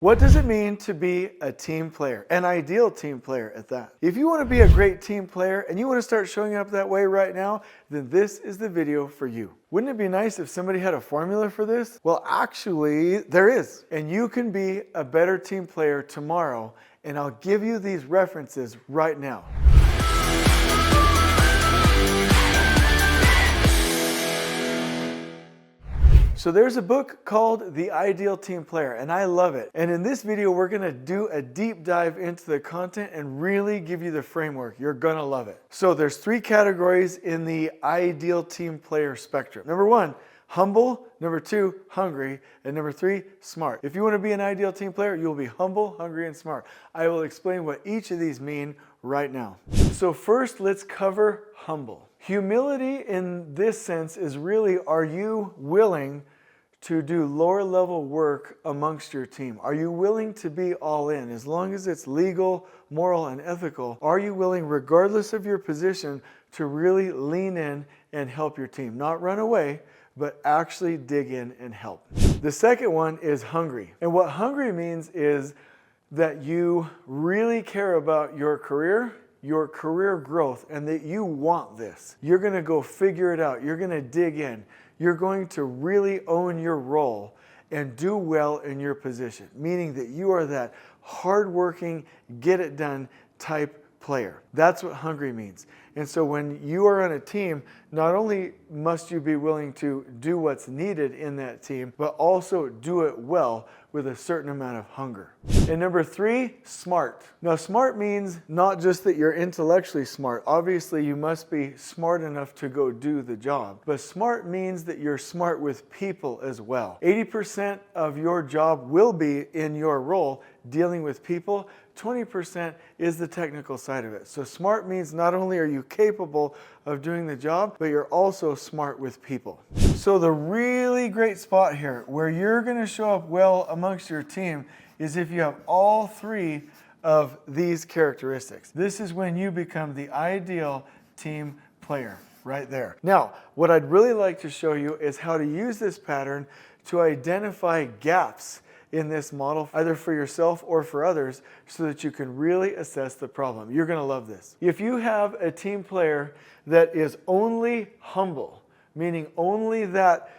What does it mean to be a team player, an ideal team player at that? If you want to be a great team player and you want to start showing up that way right now, then this is the video for you. Wouldn't it be nice if somebody had a formula for this? Well, actually, there is. And you can be a better team player tomorrow, and I'll give you these references right now. So there's a book called The Ideal Team Player, and I love it. And in this video, we're gonna do a deep dive into the content and really give you the framework. You're gonna love it. So there's 3 categories in the ideal team player spectrum. Number 1, humble. Number 2, hungry. And number 3, smart. If you wanna be an ideal team player, you'll be humble, hungry, and smart. I will explain what each of these mean right now. So first, let's cover humble. Humility in this sense is really, are you willing to do lower level work amongst your team? Are you willing to be all in? As long as it's legal, moral, and ethical, are you willing, regardless of your position, to really lean in and help your team? Not run away, but actually dig in and help. The second one is hungry. And what hungry means is that you really care about your career growth, and that you want this. You're gonna go figure it out. You're gonna dig in. You're going to really own your role and do well in your position, meaning that you are that hardworking, get it done type player. That's what hungry means. And so when you are on a team, not only must you be willing to do what's needed in that team, but also do it well with a certain amount of hunger. And number 3, smart. Now, smart means not just that you're intellectually smart. Obviously, you must be smart enough to go do the job. But smart means that you're smart with people as well. 80% of your job will be in your role dealing with people. 20% is the technical side of it. So smart means not only are you capable of doing the job, but you're also smart with people. So the really great spot here where you're going to show up well amongst your team is if you have all 3 of these characteristics. This is when you become the ideal team player right there. Now, what I'd really like to show you is how to use this pattern to identify gaps in this model, either for yourself or for others, so that you can really assess the problem. You're gonna love this. If you have a team player that is only humble, meaning only that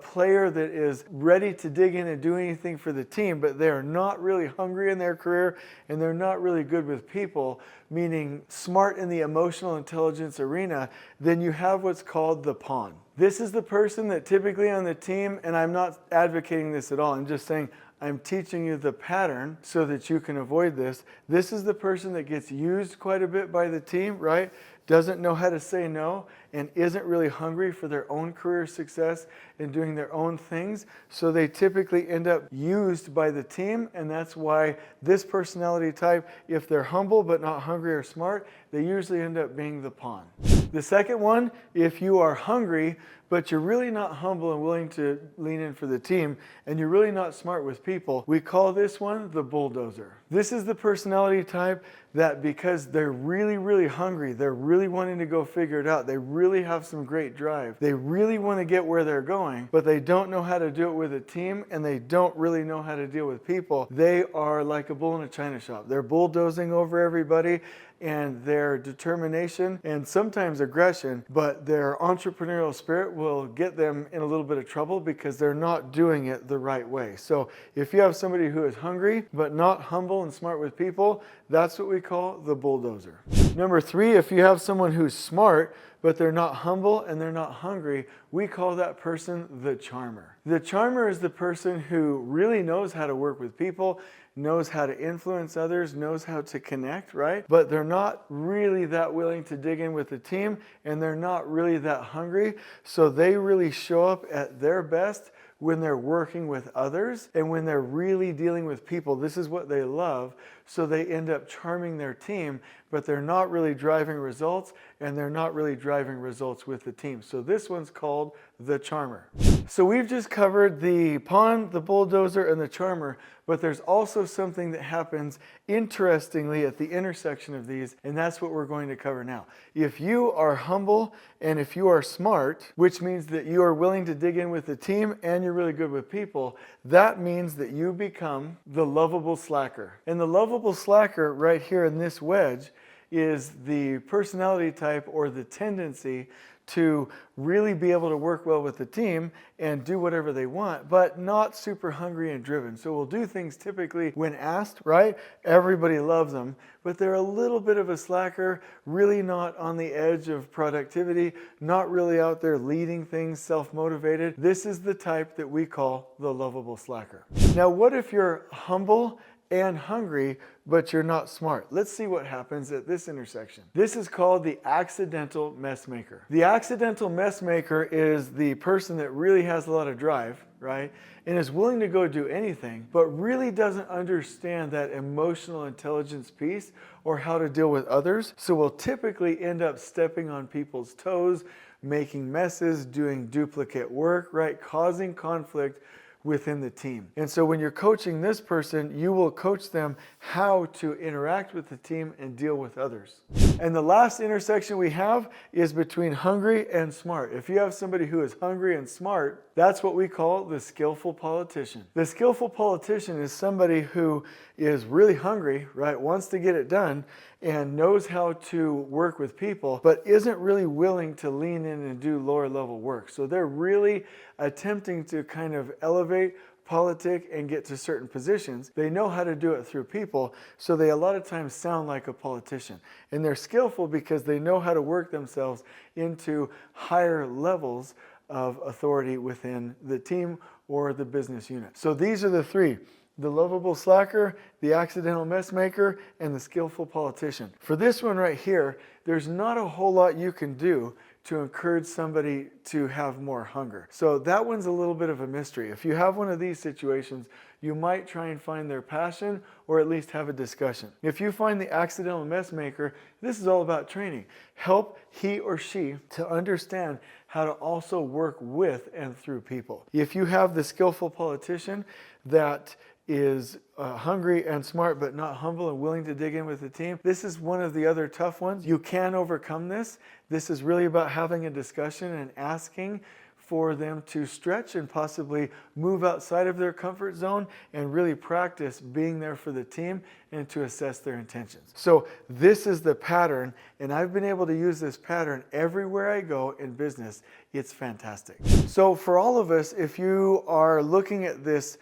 player that is ready to dig in and do anything for the team, but they're not really hungry in their career and they're not really good with people, meaning smart in the emotional intelligence arena, then you have what's called the pawn. This is the person that typically on the team, and I'm not advocating this at all, I'm just saying I'm teaching you the pattern so that you can avoid this. This is the person that gets used quite a bit by the team, right? Doesn't know how to say no and isn't really hungry for their own career success and doing their own things. So they typically end up used by the team, and that's why this personality type, if they're humble but not hungry or smart, they usually end up being the pawn. The second one, if you are hungry but you're really not humble and willing to lean in for the team, and you're really not smart with people, we call this one the bulldozer. This is the personality type that, because they're really, really hungry, they're really wanting to go figure it out, they really have some great drive, they really want to get where they're going, but they don't know how to do it with a team, and they don't really know how to deal with people. They are like a bull in a china shop. They're bulldozing over everybody, and their determination and sometimes aggression, but their entrepreneurial spirit will get them in a little bit of trouble because they're not doing it the right way. So if you have somebody who is hungry but not humble and smart with people, that's what we call the bulldozer. Number 3, if you have someone who's smart but they're not humble and they're not hungry, we call that person the charmer. The charmer is the person who really knows how to work with people, knows how to influence others, knows how to connect, right? But they're not really that willing to dig in with the team, and they're not really that hungry. So they really show up at their best when they're working with others and when they're really dealing with people. This is what they love. So they end up charming their team, but they're not really driving results, and they're not really driving results with the team. So this one's called the charmer. So we've just covered the pawn, the bulldozer, and the charmer, But there's also something that happens interestingly at the intersection of these, and that's what we're going to cover now. If you are humble and if you are smart, which means that you are willing to dig in with the team and you're really good with people, that means that you become the lovable slacker. And the lovable slacker right here in this wedge is the personality type or the tendency to really be able to work well with the team and do whatever they want, but not super hungry and driven. So we'll do things typically when asked, right? Everybody loves them, but they're a little bit of a slacker, really not on the edge of productivity, not really out there leading things, self-motivated. This is the type that we call the lovable slacker. Now, what if you're humble and hungry, but you're not smart? Let's see what happens at this intersection. This is called the accidental mess maker. The accidental mess maker is the person that really has a lot of drive, right? And is willing to go do anything, but really doesn't understand that emotional intelligence piece or how to deal with others. So will typically end up stepping on people's toes, making messes, doing duplicate work, right? Causing conflict within the team. And so when you're coaching this person, you will coach them how to interact with the team and deal with others. And the last intersection we have is between hungry and smart. If you have somebody who is hungry and smart, that's what we call the skillful politician. The skillful politician is somebody who is really hungry, right? Wants to get it done and knows how to work with people, but isn't really willing to lean in and do lower level work. So they're really attempting to kind of elevate, politic, and get to certain positions. They know how to do it through people, so they a lot of times sound like a politician. And they're skillful because they know how to work themselves into higher levels of authority within the team or the business unit. So these are the three: the lovable slacker, the accidental mess maker, and the skillful politician. For this one right here, there's not a whole lot you can do to encourage somebody to have more hunger. So that one's a little bit of a mystery. If you have one of these situations, you might try and find their passion or at least have a discussion. If you find the accidental mess maker, this is all about training. Help he or she to understand how to also work with and through people. If you have the skillful politician that is hungry and smart but not humble and willing to dig in with the team, this is one of the other tough ones. You can overcome this. This is really about having a discussion and asking for them to stretch and possibly move outside of their comfort zone and really practice being there for the team and to assess their intentions. So this is the pattern, and I've been able to use this pattern everywhere I go in business. It's fantastic. So for all of us, if you are looking at this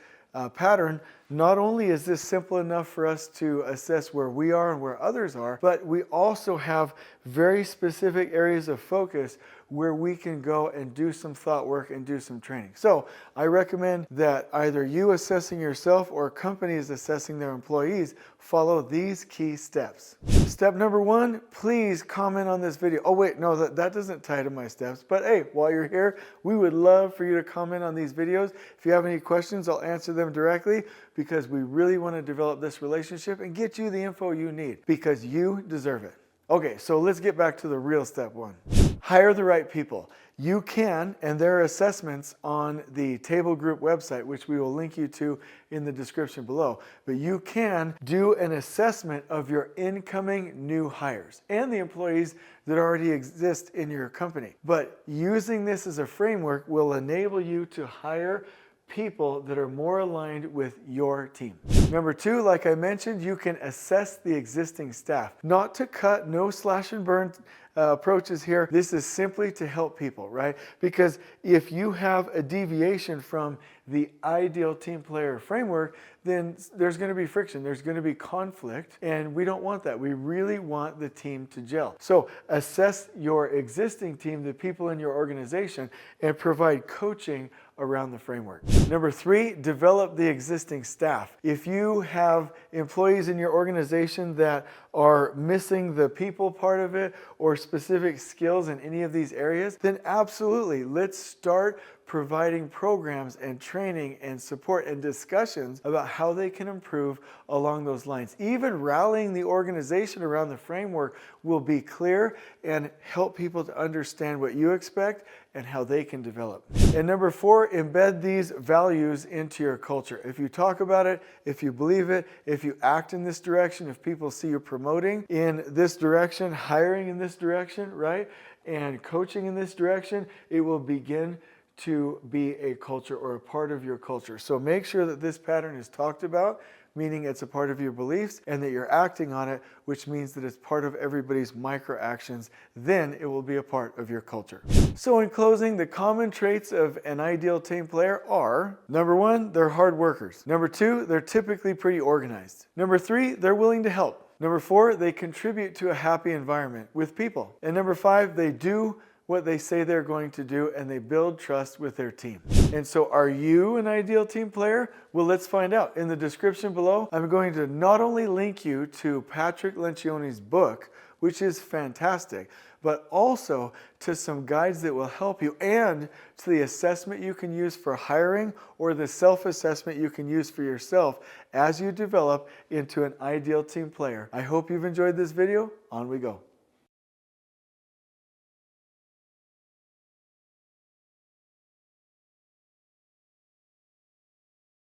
pattern, not only is this simple enough for us to assess where we are and where others are, but we also have very specific areas of focus where we can go and do some thought work and do some training. So I recommend that either you assessing yourself or companies assessing their employees follow these key steps. Step number one, please comment on this video. Oh wait, no, that doesn't tie to my steps, but hey, while you're here, we would love for you to comment on these videos. If you have any questions, I'll answer them directly, because we really want to develop this relationship and get you the info you need, because you deserve it. Okay, so let's get back to the real step one. Hire the right people. You can, and there are assessments on the Table Group website, which we will link you to in the description below, but you can do an assessment of your incoming new hires and the employees that already exist in your company. But using this as a framework will enable you to hire people that are more aligned with your team. Number two, like I mentioned, you can assess the existing staff. Not to cut, no slash and burn approaches here. This is simply to help people, right? Because if you have a deviation from the ideal team player framework, then there's going to be friction, there's going to be conflict, and we don't want that. We really want the team to gel. So assess your existing team, the people in your organization, and provide coaching around the framework. Number three, develop the existing staff. If you have employees in your organization that are missing the people part of it or specific skills in any of these areas, then absolutely, let's start providing programs and training and support and discussions about how they can improve along those lines. Even rallying the organization around the framework will be clear and help people to understand what you expect and how they can develop. And number 4, embed these values into your culture. If you talk about it, if you believe it, if you act in this direction, if people see you promoting in this direction, hiring in this direction, right, and coaching in this direction, it will begin to be a culture or a part of your culture. So make sure that this pattern is talked about, meaning it's a part of your beliefs, and that you're acting on it, which means that it's part of everybody's micro actions. Then it will be a part of your culture. So in closing, the common traits of an ideal team player are, number 1, they're hard workers. Number 2, they're typically pretty organized. Number 3, they're willing to help. Number 4, they contribute to a happy environment with people. And number 5, they do what they say they're going to do, and they build trust with their team. And so are you an ideal team player? Well, let's find out. In the description below, I'm going to not only link you to Patrick Lencioni's book, which is fantastic, but also to some guides that will help you, and to the assessment you can use for hiring or the self-assessment you can use for yourself as you develop into an ideal team player. I hope you've enjoyed this video. On we go.